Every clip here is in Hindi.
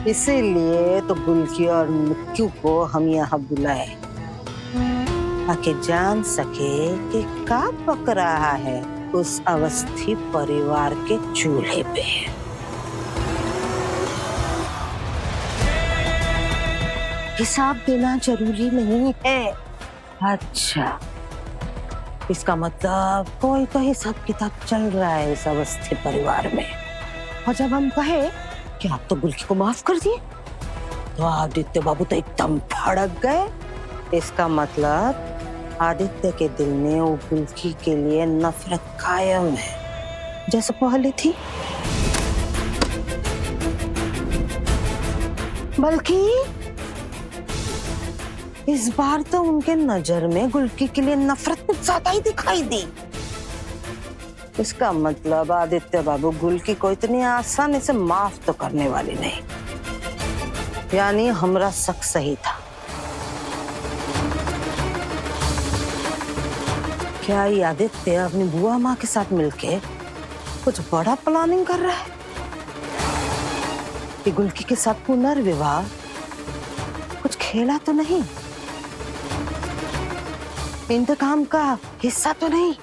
इसीलिए तो गुलकी और मिक्कू को हम यहाँ बुलाए, ताकि जान सके कि क्या पक रहा है उस अवस्थी परिवार के चूल्हे पे। हिसाब देना जरूरी नहीं है। अच्छा, इसका मतलब कोई तो हिसाब किताब चल रहा है इस अवस्थी परिवार में। और जब हम कहे कि आप तो गुलकी को माफ कर दिए, तो आदित्य बाबू तो एकदम भड़क गए। इसका मतलब आदित्य के दिल में वो गुलकी के लिए नफरत कायम है, जैसे पहले थी। बल्कि इस बार तो उनके नजर में गुलकी के लिए नफरत कुछ ज्यादा ही दिखाई दी। इसका मतलब आदित्य बाबू गुलकी को इतनी आसानी से माफ तो करने वाली नहीं। यानी हमरा शक सही था। क्या ये आदित्य अपनी बुआ माँ के साथ मिलके कुछ बड़ा प्लानिंग कर रहा है कि गुलकी के साथ पुनर्विवाह कुछ खेला तो नहीं, इंतकाम का हिस्सा तो नहीं?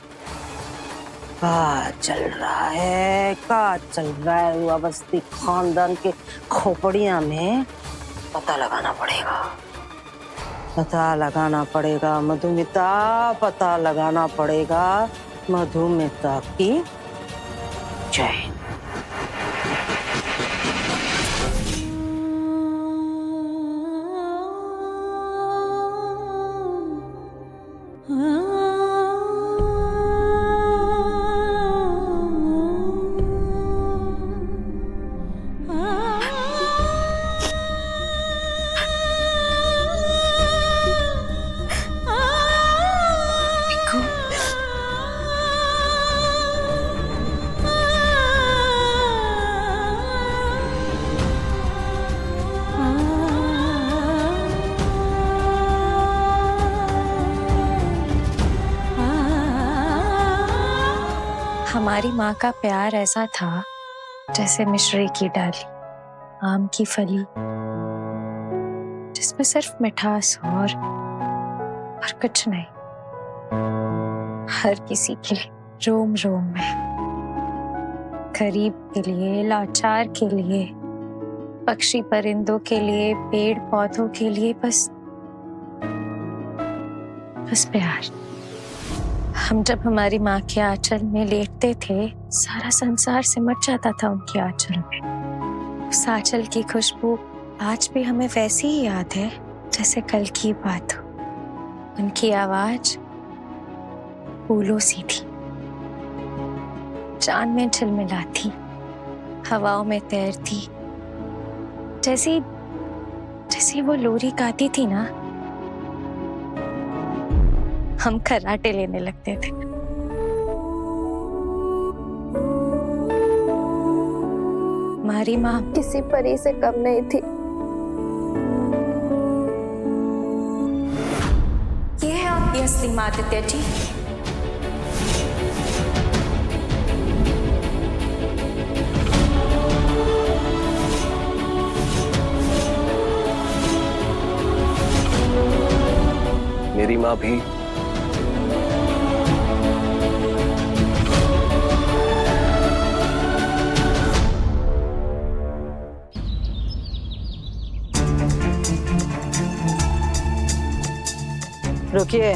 क्या चल रहा है, क्या चल रहा है वो अवस्थी खानदान के खोपड़िया में? पता लगाना पड़ेगा, पता लगाना पड़ेगा मधुमिता, पता लगाना पड़ेगा मधुमिता की जय। हमारी माँ का प्यार ऐसा था जैसे मिश्री की डाली, आम की फली, जिसमें सिर्फ मिठास और कुछ नहीं। हर किसी के लिए, रोम रोम में, गरीब के लिए, लाचार के लिए, पक्षी परिंदों के लिए, पेड़ पौधों के लिए, बस प्यार। हम जब हमारी माँ के आंचल में लेटते थे, सारा संसार सिमट जाता था उनके आंचल में। उस आंचल की खुशबू आज भी हमें वैसी ही याद है जैसे कल की बात हो। उनकी आवाज फूलों सी थी, चांद में झिलमिलाती, हवाओं में तैरती, जैसी वो लोरी गाती थी ना, हम खर्राटे लेने लगते थे। हमारी माँ किसी परी से कम नहीं थी। ये है आपकी असली माँ आदित्य जी। मेरी माँ भी रुकिए,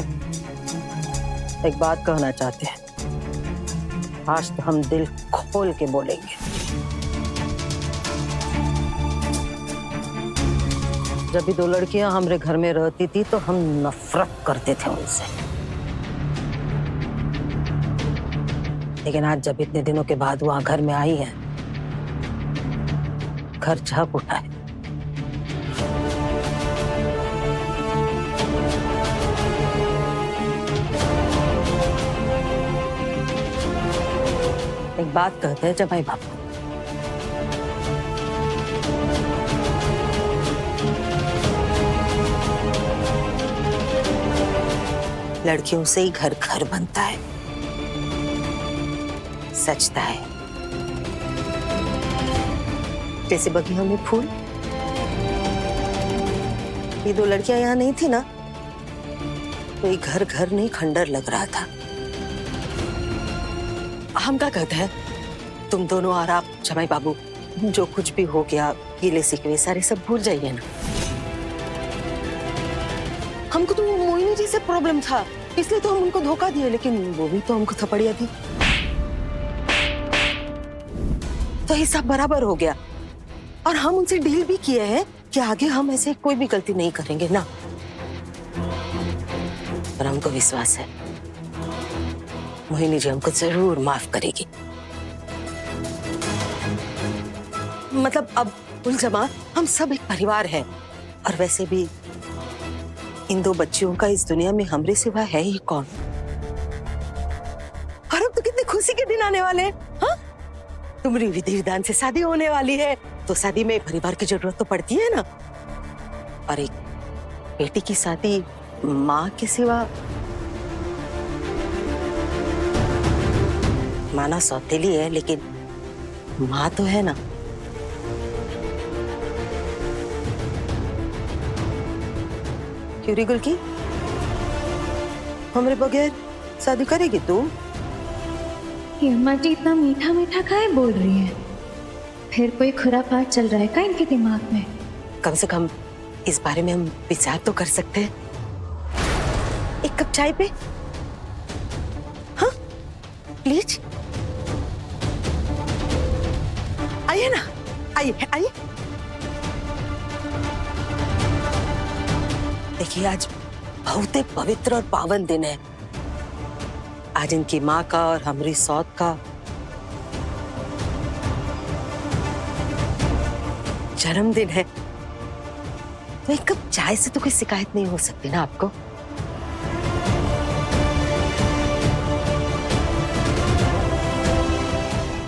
एक बात कहना चाहते हैं। आज तो हम दिल खोल के बोलेंगे। जब भी दो लड़कियां हमारे घर में रहती थी तो हम नफरत करते थे उनसे, लेकिन आज जब इतने दिनों के बाद वहां घर में आई हैं, घर झप उठा है। एक बात कहते हैं जमाई बापू, लड़कियों से ही घर घर बनता है, सचता है। जैसे बगियों में फूल ये दो लड़कियां यहाँ नहीं थी ना, तो ये घर घर नहीं खंडर लग रहा था। हम क्या कहते हैं, तुम दोनों और आप जमाई बाबू जो कुछ भी हो गया, गिले शिकवे सारे सब भूल जाइए ना। हमको तो मोहिनी जी से प्रॉब्लम था, इसलिए तो हम उनको धोखा दिए, लेकिन वो भी तो हमको थपड़िया दी, तो हिसाब बराबर हो गया। और हम उनसे डील भी किए हैं कि आगे हम ऐसे कोई भी गलती नहीं करेंगे ना। और हमको विश्वास है मोहिनी जी हमको जरूर माफ करेगी। मतलब अब उलझमा हम सब एक परिवार हैं। और वैसे भी इन दो बच्चियों का इस दुनिया में हमरे सिवा है ही कौन। और अब तो कितने खुशी के दिन आने वाले हैं। हाँ, तुम्हारी विधि विधान से शादी होने वाली है, तो शादी में परिवार की जरूरत तो पड़ती है ना। और एक बेटी की शादी माँ के सिवा, माना सौतेली है लेकिन माँ तो है ना। क्यों रे गुलकी, हमरे बगैर शादी करेगी तू? ये अम्मा जी इतना मीठा मीठा काहे बोल रही है? फिर कोई खुरापात चल रहा है क्या इनके दिमाग में? कम से कम इस बारे में हम विचार तो कर सकते हैं। एक कप चाय पे? हाँ, प्लीज आइए ना, आइए आइए। देखिए, आज बहुत ही पवित्र और पावन दिन है। आज इनकी माँ का और हमारी सौत का जन्मदिन है, तो एक कप चाय से तो कोई शिकायत नहीं हो सकती ना आपको।